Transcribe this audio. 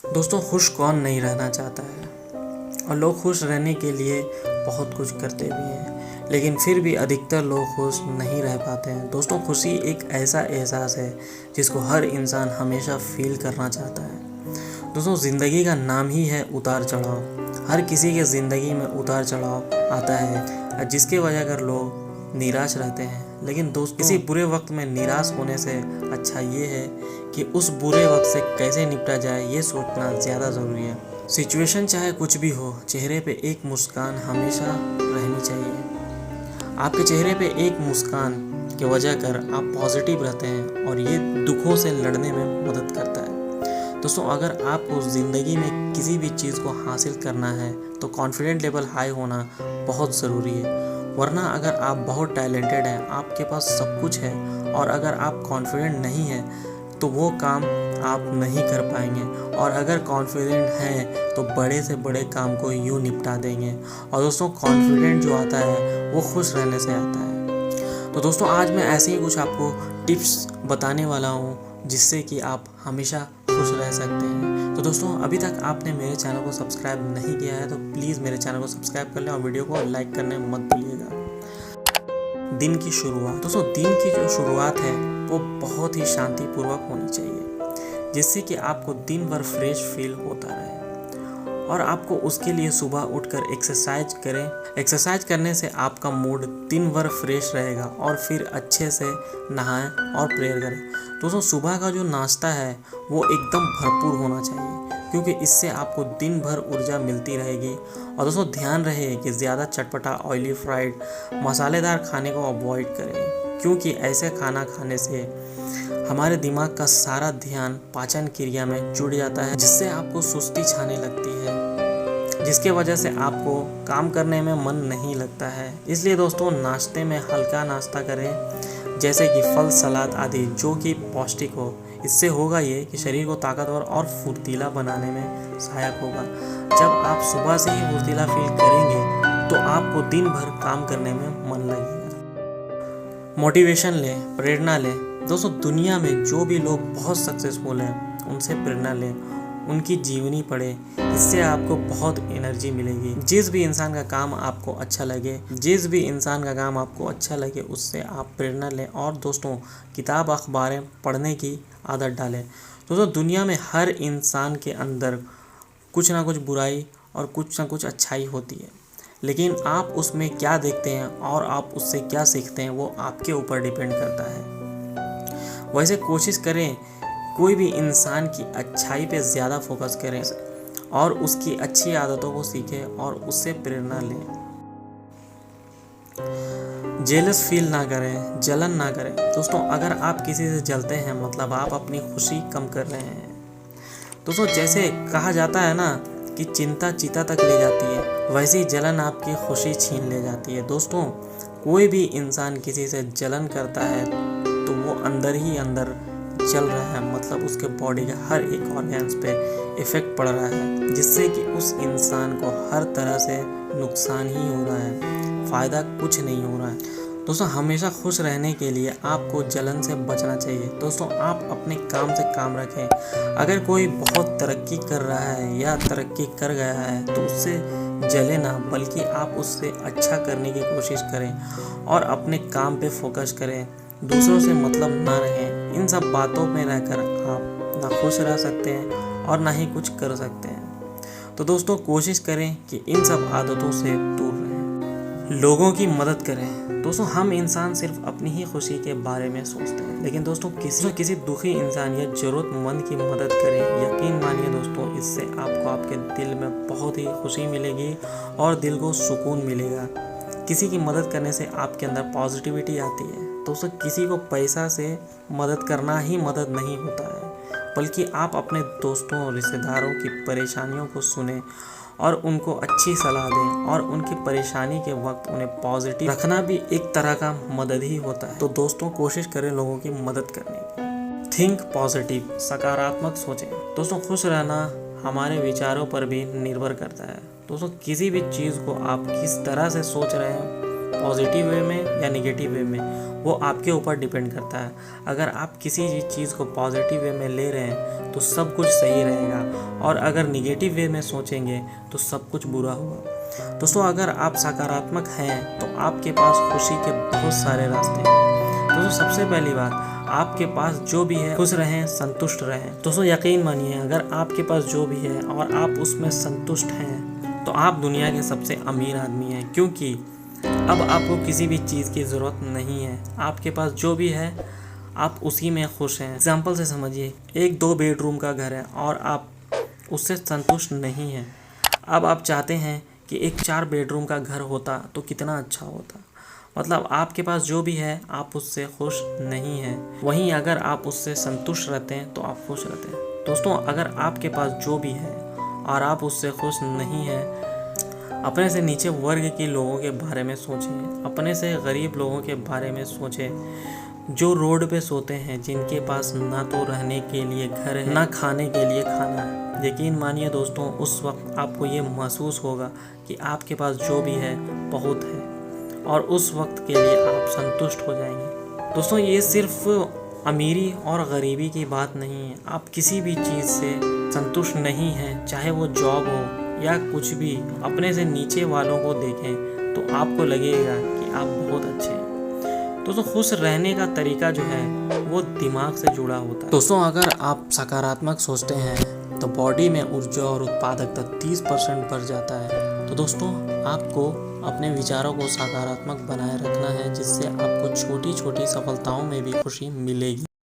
दोस्तों, खुश कौन नहीं रहना चाहता है। और लोग खुश रहने के लिए बहुत कुछ करते भी हैं, लेकिन फिर भी अधिकतर लोग खुश नहीं रह पाते हैं। दोस्तों, खुशी एक ऐसा एहसास है जिसको हर इंसान हमेशा फील करना चाहता है। दोस्तों, ज़िंदगी का नाम ही है उतार चढ़ाव। हर किसी के ज़िंदगी में उतार चढ़ाव आता है, जिसके वजह कर लोग निराश रहते हैं। लेकिन दोस्तों, किसी बुरे वक्त में निराश होने से अच्छा ये है कि उस बुरे वक्त से कैसे निपटा जाए, ये सोचना ज़्यादा ज़रूरी है। सिचुएशन चाहे कुछ भी हो, चेहरे पे एक मुस्कान हमेशा रहनी चाहिए। आपके चेहरे पे एक मुस्कान की वजह कर आप पॉजिटिव रहते हैं और ये दुखों से लड़ने में मदद करता है। दोस्तों, अगर आपको ज़िंदगी में किसी भी चीज़ को हासिल करना है तो कॉन्फिडेंट लेवल हाई होना बहुत ज़रूरी है। वरना अगर आप बहुत टैलेंटेड हैं, आपके पास सब कुछ है, और अगर आप कॉन्फिडेंट नहीं हैं तो वो काम आप नहीं कर पाएंगे। और अगर कॉन्फिडेंट हैं तो बड़े से बड़े काम को यूँ निपटा देंगे। और दोस्तों, कॉन्फिडेंट जो आता है वो खुश रहने से आता है। तो दोस्तों, आज मैं ऐसे ही कुछ आपको टिप्स बताने वाला हूँ जिससे कि आप हमेशा खुश रह सकते हैं। तो दोस्तों, अभी तक आपने मेरे चैनल को सब्सक्राइब नहीं किया है तो प्लीज़ मेरे चैनल को सब्सक्राइब कर लें और वीडियो को लाइक करने मत भूलिएगा। दिन की शुरुआत। दोस्तों, दिन की जो शुरुआत है वो बहुत ही शांतिपूर्वक होनी चाहिए, जिससे कि आपको दिन भर फ्रेश फील होता रहे। और आपको उसके लिए सुबह उठकर एक्सरसाइज करें। एक्सरसाइज करने से आपका मूड दिन भर फ्रेश रहेगा। और फिर अच्छे से नहाएं और प्रेयर करें। दोस्तों, सुबह का जो नाश्ता है वो एकदम भरपूर होना चाहिए, क्योंकि इससे आपको दिन भर ऊर्जा मिलती रहेगी। और दोस्तों, ध्यान रहे कि ज़्यादा चटपटा, ऑयली, फ्राइड, मसालेदार खाने को अवॉइड करें, क्योंकि ऐसे खाना खाने से हमारे दिमाग का सारा ध्यान पाचन क्रिया में जुड़ जाता है, जिससे आपको सुस्ती छाने लगती है, जिसके वजह से आपको काम करने में मन नहीं लगता है। इसलिए दोस्तों, नाश्ते में हल्का नाश्ता करें, जैसे कि फल, सलाद आदि, जो कि पौष्टिक हो। इससे होगा ये कि शरीर को ताकतवर और फुर्तीला बनाने में सहायक होगा। जब आप सुबह से ही फुर्तीला फील करेंगे तो आपको दिन भर काम करने में मन लगेगा। मोटिवेशन लें, प्रेरणा लें। दोस्तों, दुनिया में जो भी लोग बहुत सक्सेसफुल हैं उनसे प्रेरणा लें, उनकी जीवनी पढ़ें। इससे आपको बहुत एनर्जी मिलेगी। जिस भी इंसान का काम आपको अच्छा लगे उससे आप प्रेरणा लें। और दोस्तों, किताब, अखबारें पढ़ने की आदत डालें। दोस्तों, दुनिया में हर इंसान के अंदर कुछ ना कुछ बुराई और कुछ ना कुछ अच्छाई होती है, लेकिन आप उसमें क्या देखते हैं और आप उससे क्या सीखते हैं वो आपके ऊपर डिपेंड करता है। वैसे कोशिश करें कोई भी इंसान की अच्छाई पे ज़्यादा फोकस करें और उसकी अच्छी आदतों को सीखें और उससे प्रेरणा लें। जेलस फील ना करें, जलन ना करें। दोस्तों, अगर आप किसी से जलते हैं मतलब आप अपनी खुशी कम कर रहे हैं। दोस्तों, जैसे कहा जाता है ना कि चिंता चीता तक ले जाती है, वैसे ही जलन आपकी खुशी छीन ले जाती है। दोस्तों, कोई भी इंसान किसी से जलन करता है तो वो अंदर ही अंदर जल रहा है, मतलब उसके बॉडी के हर एक ऑर्गन्स पे इफ़ेक्ट पड़ रहा है, जिससे कि उस इंसान को हर तरह से नुकसान ही हो रहा है, फ़ायदा कुछ नहीं हो रहा है। दोस्तों, हमेशा खुश रहने के लिए आपको जलन से बचना चाहिए। दोस्तों, आप अपने काम से काम रखें। अगर कोई बहुत तरक्की कर रहा है या तरक्की कर गया है तो उससे जले ना, बल्कि आप उससे अच्छा करने की कोशिश करें और अपने काम पे फोकस करें। दूसरों से मतलब ना रहें। इन सब बातों में रहकर आप ना खुश रह सकते हैं और ना ही कुछ कर सकते हैं। तो दोस्तों, कोशिश करें कि इन सब आदतों से दूर रहें। लोगों की मदद करें। दोस्तों, हम इंसान सिर्फ अपनी ही खुशी के बारे में सोचते हैं, लेकिन दोस्तों किसी दुखी इंसान या ज़रूरतमंद की मदद करें। यकीन मानिए दोस्तों, इससे आपको आपके दिल में बहुत ही खुशी मिलेगी और दिल को सुकून मिलेगा। किसी की मदद करने से आपके अंदर पॉजिटिविटी आती है। दोस्तों, किसी को पैसा से मदद करना ही मदद नहीं होता है, बल्कि आप अपने दोस्तों और रिश्तेदारों की परेशानियों को सुनें और उनको अच्छी सलाह दें और उनकी परेशानी के वक्त उन्हें पॉजिटिव रखना भी एक तरह का मदद ही होता है। तो दोस्तों, कोशिश करें लोगों की मदद करने की। थिंक पॉजिटिव, सकारात्मक सोचें। दोस्तों, खुश रहना हमारे विचारों पर भी निर्भर करता है। दोस्तों, किसी भी चीज़ को आप किस तरह से सोच रहे हैं, पॉजिटिव वे में या नेगेटिव वे में, वो आपके ऊपर डिपेंड करता है। अगर आप किसी चीज़ को पॉजिटिव वे में ले रहे हैं तो सब कुछ सही रहेगा, और अगर निगेटिव वे में सोचेंगे तो सब कुछ बुरा होगा। दोस्तों, अगर आप सकारात्मक हैं तो आपके पास खुशी के बहुत सारे रास्ते हैं। दोस्तों, सबसे पहली बात, आपके पास जो भी है खुश रहें, संतुष्ट रहें। दोस्तों, यकीन मानिए, अगर आपके पास जो भी है और आप उसमें संतुष्ट हैं तो आप दुनिया के सबसे अमीर आदमी हैं, क्योंकि अब आपको किसी भी चीज़ की ज़रूरत नहीं है। आपके पास जो भी है आप उसी में खुश हैं। एग्जाम्पल से समझिए, एक 2 बेडरूम का घर है और आप उससे संतुष्ट नहीं हैं। अब आप चाहते हैं कि एक 4 बेडरूम का घर होता तो कितना अच्छा होता। मतलब आपके पास जो भी है आप उससे खुश नहीं हैं। वहीं अगर आप उससे संतुष्ट रहते हैं तो आप खुश रहते हैं। दोस्तों, अगर आपके पास जो भी है और आप उससे खुश नहीं हैं, अपने से नीचे वर्ग के लोगों के बारे में सोचें, अपने से गरीब लोगों के बारे में सोचें, जो रोड पे सोते हैं, जिनके पास ना तो रहने के लिए घर है ना खाने के लिए खाना है। यकीन मानिए दोस्तों, उस वक्त आपको ये महसूस होगा कि आपके पास जो भी है बहुत है, और उस वक्त के लिए आप संतुष्ट हो जाएंगे। दोस्तों, ये सिर्फ अमीरी और गरीबी की बात नहीं है। आप किसी भी चीज़ से संतुष्ट नहीं हैं, चाहे वो जॉब हो या कुछ भी, अपने से नीचे वालों को देखें तो आपको लगेगा कि आप बहुत अच्छे हैं। दोस्तों, खुश रहने का तरीका जो है वो दिमाग से जुड़ा होता है। दोस्तों, अगर आप सकारात्मक सोचते हैं तो बॉडी में ऊर्जा और उत्पादकता 30% बढ़ जाता है। तो दोस्तों, आपको अपने विचारों को सकारात्मक बनाए रखना है, जिससे आपको छोटी छोटी सफलताओं में भी खुशी मिलेगी।